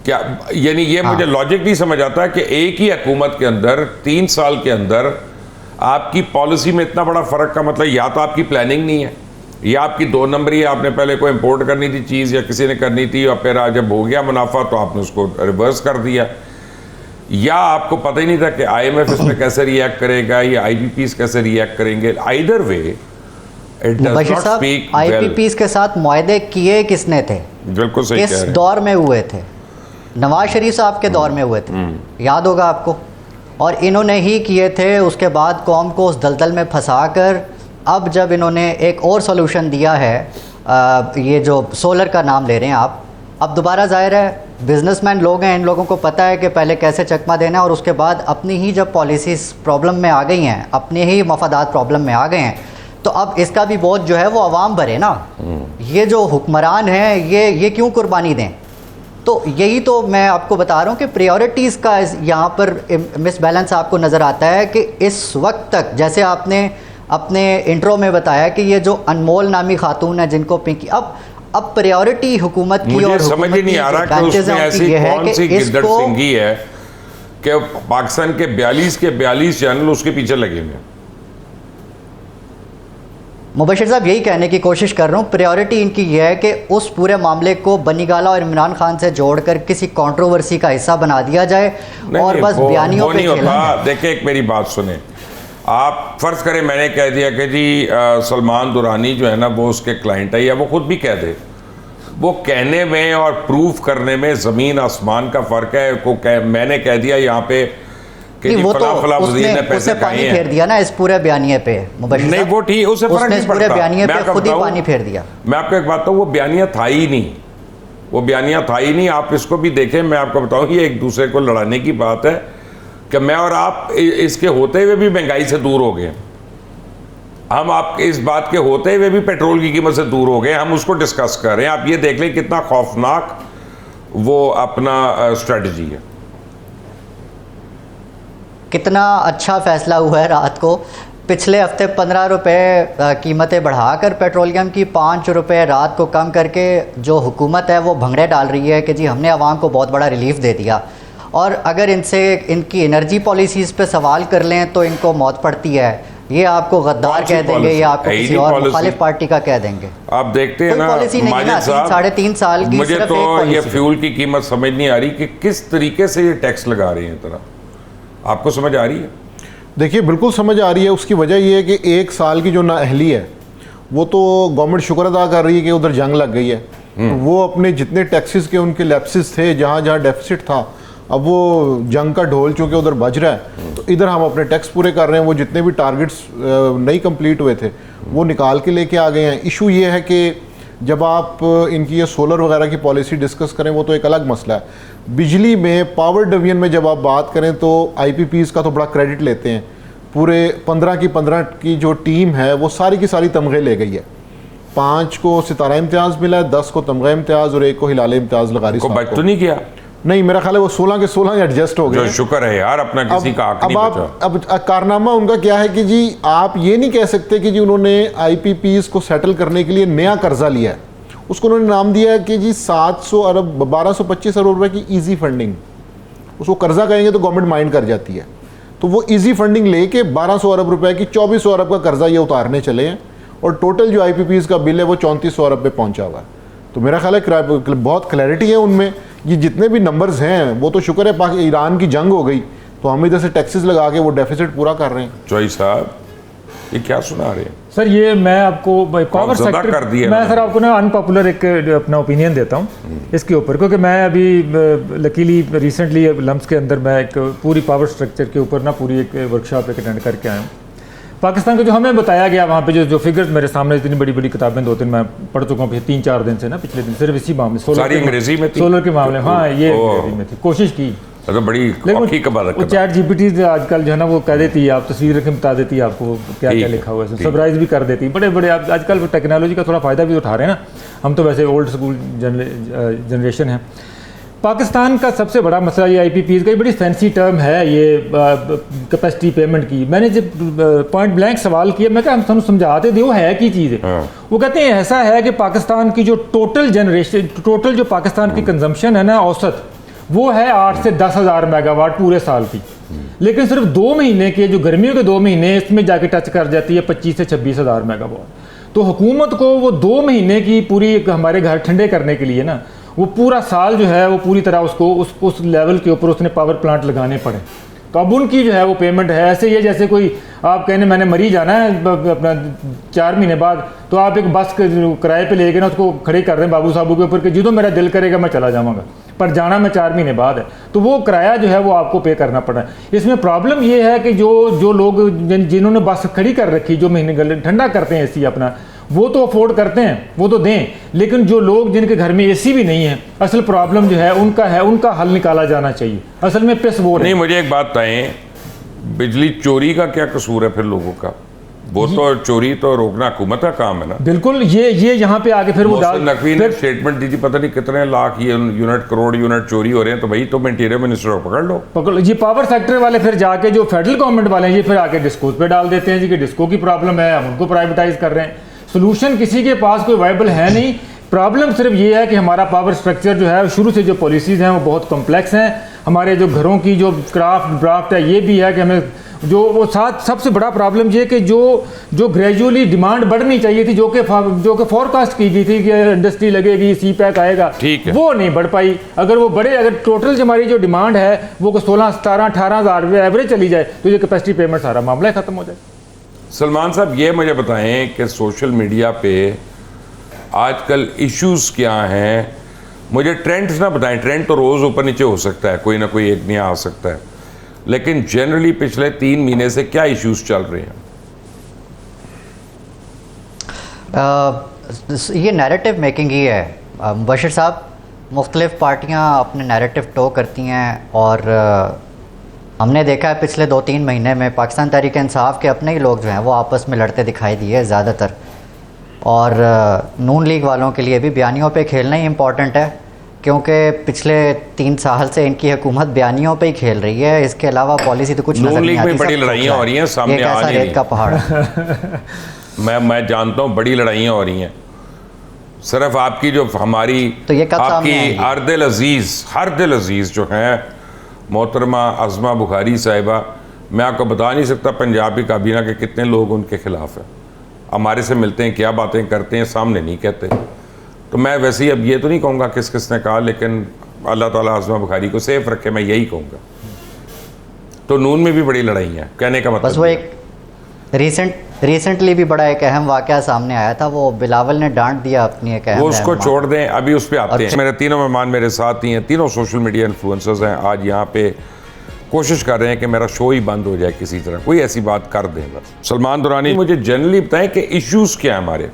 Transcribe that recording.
क्या यानी ये मुझे लॉजिक नहीं समझ आता कि एक ही हुकूमत के अंदर 3 साल के अंदर आपकी पॉलिसी में इतना बड़ा फ़र्क का मतलब या तो आपकी प्लानिंग नहीं है या आपकी 2 नंबरी है, आपने पहले कोई इंपोर्ट करनी थी चीज़ या किसी ने करनी थी और फिर जब हो गया मुनाफा तो आपने उसको रिवर्स कर दिया, या आपको पता ही नहीं था कि IMF इसमें कैसे रिएक्ट करेगा या IPPs कैसे रिएक्ट करेंगे। Either way it does not speak well. IPPs के साथ मुआहदे किए किसने थे? बिल्कुल सही कह रहे हैं। इस दौर में हुए थे, नवाज शरीफ साहब के दौर में हुए थे, याद होगा आपको। और इन्होंने ही किए थे। उसके बाद कौम को उस दलदल में फंसा कर अब जब इन्होंने एक और सोल्यूशन दिया है, ये जो सोलर का नाम ले रहे हैं आप, अब दोबारा ज़ाहिर है बिजनेसमैन लोग हैं, इन लोगों को पता है कि पहले कैसे चकमा देना है, और उसके बाद अपनी ही जब पॉलिसीज़ प्रॉब्लम में आ गई हैं, अपने ही मफादात प्रॉब्लम में आ गए हैं, तो अब इसका भी बोझ जो है वो अवाम भरे ना। ये जो हुक्मरान हैं ये क्यों कुर्बानी दें? तो यही तो मैं आपको बता रहा हूँ कि प्रायोरिटीज़ का यहाँ पर मिसबैलेंस आपको नज़र आता है कि इस वक्त तक, जैसे आपने अपने इंट्रो में बताया कि ये जो अनमोल नामी खातून है जिनको पिंकी, अब प्रायोरिटी हुकूमत की, और समझ ही नहीं आ रहा कि उसमें ऐसी कौन सी गिद्दड़ सिंगी है कि पाकिस्तान के 42 चैनल उसके पीछे लगे हुए हैं। मुबशिर साहब यही कहने की कोशिश कर रहा हूँ, प्रायोरिटी इनकी यह है कि उस पूरे मामले को बनी गाला और इमरान खान से जोड़कर किसी कंट्रोवर्सी का हिस्सा बना दिया जाए और बस बयानियों पे खेला जाए। देखिए एक मेरी बात सुने, आप फर्ज करें मैंने कह दिया कि जी सलमान दुरानी जो है ना वो उसके क्लाइंट है, या वो खुद भी कह दे, वो कहने में और प्रूफ करने में ज़मीन आसमान का फ़र्क है। मैंने कह दिया यहाँ पे कि वो तो उसने पानी फेर दिया ना इस पूरे बयानिए पे। नहीं वो ठीक, उससे फर्क नहीं पड़ता। बयानिए पे खुद ही पानी फेर दिया। मैं आपको एक बात बताऊँ, वो बयानिया था ही नहीं, वो बयानिया था ही नहीं। आप इसको भी देखें, मैं आपको बताऊँ, ये एक दूसरे को लड़ाने की बात है कि मैं और आप इसके होते हुए भी महंगाई से दूर हो गए, हम आप इस बात के होते हुए भी पेट्रोल की कीमत से दूर हो गए, हम उसको डिस्कस कर रहे हैं। आप ये देख लें कितना खौफनाक वो अपना स्ट्रेटजी है। कितना अच्छा फैसला हुआ है रात को, पिछले हफ्ते 15 रुपये कीमतें बढ़ाकर पेट्रोलियम की 5 रुपये रात को कम करके जो हुकूमत है वो भंगड़े डाल रही है कि जी हमने आवाम को बहुत बड़ा रिलीफ दे दिया। और अगर इनसे इनकी एनर्जी पॉलिसीज़ पे सवाल कर लें तो इनको मौत पड़ती है। ये आपको गद्दार कह देंगे या आपको किसी और मुखालिफ पार्टी का कह देंगे। आप देखते हैं ना माजिद साहब, 3.5 साल की मुझे तो ये फ्यूल की कीमत समझ नहीं आ रही कि किस तरीके से ये टैक्स लगा रही है तरह, आपको समझ आ रही है? देखिए बिल्कुल समझ आ रही है। उसकी वजह ये है कि 1 साल की जो नाअहली है वो तो गवर्नमेंट शुक्र अदा कर रही है कि उधर जंग लग गई है। वो अपने जितने टैक्सेस के उनके लैप्सेस थे, जहाँ जहाँ डेफिसिट था, अब वो जंग का ढोल चूँकि उधर बज रहा है तो इधर हम अपने टैक्स पूरे कर रहे हैं। वो जितने भी टारगेट्स नहीं कंप्लीट हुए थे वो निकाल के लेके आ गए हैं। इशू ये है कि जब आप इनकी ये सोलर वगैरह की पॉलिसी डिस्कस करें वो तो एक अलग मसला है। बिजली में पावर डिवीजन में जब आप बात करें तो IPPs का तो बड़ा क्रेडिट लेते हैं। पूरे 15 की जो टीम है वो सारी की सारी तमगे ले गई है। 5 को सितारा इम्तियाज़ मिला है, 10 को तमगा इम्तियाज़ और 1 को हिलाल इम्तियाज़ लगा रही। बच तो नहीं किया? नहीं, मेरा ख्याल है वो 16 के 16 एडजस्ट हो गए। शुक्र है यार, अपना किसी का हक नहीं बचा। अब कारनामा उनका क्या है कि जी आप ये नहीं कह सकते कि जी उन्होंने IPPs को सेटल करने के लिए नया कर्जा लिया है। उसको उन्होंने नाम दिया है कि जी 700 अरब 1225 अरब रुपए की इजी फंडिंग। उसको कर्जा कहेंगे तो गवर्नमेंट माइंड कर जाती है। तो वो इजी फंडिंग लेके 1200 अरब रुपए की 2400 अरब का कर्जा ये उतारने चले हैं और टोटल जो IPPs का बिल है वो 3400 अरब पे पहुंचा हुआ है। तो मेरा ख्याल है बहुत क्लैरिटी है उनमें। ये जितने भी नंबर्स हैं वो तो शुक्र है ईरान की जंग हो गई तो हम इधर से टैक्सेस लगा के वो डेफिसिट पूरा कर रहे हैं। चौधरी साहब ये क्या सुना रहे हैं सर? ये मैं आपको पावर सेक्टर कर दिया मैं सर आपको ना अनपॉपुलर एक अपना ओपिनियन देता हूँ इसके ऊपर, क्योंकि मैं अभी लकीली रिसेंटली लम्स के अंदर मैं एक पूरी पावर स्ट्रक्चर के ऊपर ना पूरी एक वर्कशॉप एक अटेंड करके आया हूँ। पाकिस्तान को जो हमें बताया गया वहाँ पे जो फिगर्स मेरे सामने इतनी बड़ी बड़ी किताबें 2-3 मैं पढ़ चुका हूँ 3-4 दिन से ना, पिछले दिन सिर्फ इसी मामले सोलर के मामले। हाँ ये अंग्रेजी में थी, कोशिश की तो बड़ी चैट GPT आजकल जो है ना वो कह देती है, आप तस्वीर रख के बता देती है आपको क्या क्या लिखा हुआ है, सरप्राइज भी कर देती है। बड़े बड़े आजकल टेक्नोलॉजी का थोड़ा फ़ायदा भी उठा रहे हैं ना। हम तो वैसे ओल्ड स्कूल जनरेशन है। पाकिस्तान का सबसे बड़ा मसला ये IPPs का, ये बड़ी फैंसी टर्म है ये कैपेसिटी पेमेंट की। मैंने जब पॉइंट ब्लैंक सवाल किया, मैं क्या हम समझाते थे वो है की चीज़ है। वो कहते हैं ऐसा है कि पाकिस्तान की जो टोटल जो पाकिस्तान की कंजम्पशन है ना औसत, वो है 8 से 10 हज़ार मेगावाट पूरे साल की। लेकिन सिर्फ 2 महीने के, जो गर्मियों के 2 महीने, इसमें जाके टच कर जाती है 25 से 26 हज़ार मेगावाट। तो हुकूमत को वो 2 महीने की पूरी हमारे घर ठंडे करने के लिए ना, वो पूरा साल जो है वो पूरी तरह उसको उस लेवल के ऊपर उसने पावर प्लांट लगाने पड़े। तो अब उनकी जो है वो पेमेंट है ऐसे ही है जैसे कोई आप कहने मैंने मरी जाना है अपना 4 महीने बाद, तो आप एक बस किराए पे लेके ना उसको खड़ी कर दें बाबू साहब के ऊपर कि जो मेरा दिल करेगा मैं चला जाऊँगा, पर जाना मैं 4 महीने बाद है, तो वो किराया जो है वो आपको पे करना पड़ रहा है। इसमें प्रॉब्लम ये है कि जो लोग जिन्होंने बस खड़ी कर रखी, जो महीने ठंडा करते हैं एसी अपना, वो तो अफोर्ड करते हैं, वो तो दें, लेकिन जो लोग जिनके घर में एसी भी नहीं है, असल प्रॉब्लम जो है उनका हल निकाला जाना चाहिए। असल में पिस वो नहीं, मुझे एक बात बताएं, बिजली चोरी का क्या कसूर है फिर लोगों का? वो तो चोरी तो रोकना हुकूमत का काम है ना। बिल्कुल, ये यहाँ पे आके फिर वो नकवी ने स्टेटमेंट दी थी, पता नहीं कितने लाख ये यूनिट, करोड़ यूनिट चोरी हो रहे हैं, तो भाई तुम इंटीरियर मिनिस्टर को पकड़ लो। ये पावर सेक्टर वाले फिर जाके जो फेडरल गवर्नमेंट वाले हैं ये फिर आके डिस्कोज पे डाल देते हैं जी कि डिस्को की प्रॉब्लम है, हम उनको प्राइवेटाइज कर रहे हैं। सोल्यूशन किसी के पास कोई वाइबल है नहीं। प्रॉब्लम सिर्फ ये है कि हमारा पावर स्ट्रक्चर जो है शुरू से जो पॉलिसीज़ हैं वो बहुत कॉम्प्लेक्स हैं। हमारे जो घरों की जो ड्राफ्ट है ये भी है कि हमें जो वो साथ सबसे बड़ा प्रॉब्लम ये कि जो ग्रेजुअली डिमांड बढ़नी चाहिए थी, जो कि फोरकास्ट की गई थी कि इंडस्ट्री लगेगी, सी पैक आएगा, वो नहीं बढ़ पाई। अगर वो बढ़े, अगर टोटल जो हमारी जो डिमांड है वो 16, 17, 18 हज़ार एवरेज चली जाए तो ये कैपेसिटी पेमेंट सारा मामला ही ख़त्म हो जाए। सलमान साहब ये मुझे बताएं कि सोशल मीडिया पे आजकल इश्यूज क्या हैं? मुझे ट्रेंड्स ना बताएं। ट्रेंड तो रोज़ ऊपर नीचे हो सकता है, कोई ना कोई एक नया आ सकता है, लेकिन जनरली पिछले 3 महीने से क्या इश्यूज चल रहे हैं? ये नैरेटिव मेकिंग ही है मुबशिर साहब। मुख्तलिफ पार्टियां अपने नैरेटिव टो करती हैं और हमने देखा है पिछले 2-3 महीने में पाकिस्तान तहरीक इंसाफ के अपने ही लोग जो हैं वो आपस में लड़ते दिखाई दिए ज़्यादातर, और नून लीग वालों के लिए भी बयानियों पे खेलना ही इम्पॉर्टेंट है, क्योंकि पिछले 3 साल से इनकी हुकूमत बयानियों पे ही खेल रही है। इसके अलावा पॉलिसी तो कुछ नजर नहीं आती। बड़ी लड़ाइयाँ हो रही हैं, सामने आ नहीं रेत का पहाड़ है। मैं जानता हूँ बड़ी लड़ाइयाँ हो रही हैं, सिर्फ आपकी जो हमारी तो ये कब सामने आएगी? हर दिल अजीज़ जो हैं मोहतरमा अज़मा बुखारी साहिबा, मैं आपको बता नहीं सकता पंजाब की काबीना के कितने लोग उनके खिलाफ हैं। हमारे से मिलते हैं, क्या बातें करते हैं, सामने नहीं कहते। तो मैं वैसे ही अब ये तो नहीं कहूँगा किस किस ने कहा, लेकिन अल्लाह ताला अज़मा बुखारी को सेफ रखे, मैं यही कहूँगा। तो नून में भी बड़ी लड़ाई है, कहने का मतलब बस वो एक रिसेंटली भी बड़ा एक अहम वाक़या सामने आया था, वो बिलावल ने डांट दिया अपनी एक अहम, वो उसको छोड़ दें, अभी उस पर आते हैं। मेरे तीनों मेहमान मेरे साथ ही हैं, तीनों सोशल मीडिया इन्फ्लुएंसर्स हैं। आज यहाँ पे कोशिश कर रहे हैं कि मेरा शो ही बंद हो जाए किसी तरह, कोई ऐसी बात कर दें बस। सलमान दुरानी, मुझे जनरली बताएं कि इश्यूज़ क्या हैं हमारे?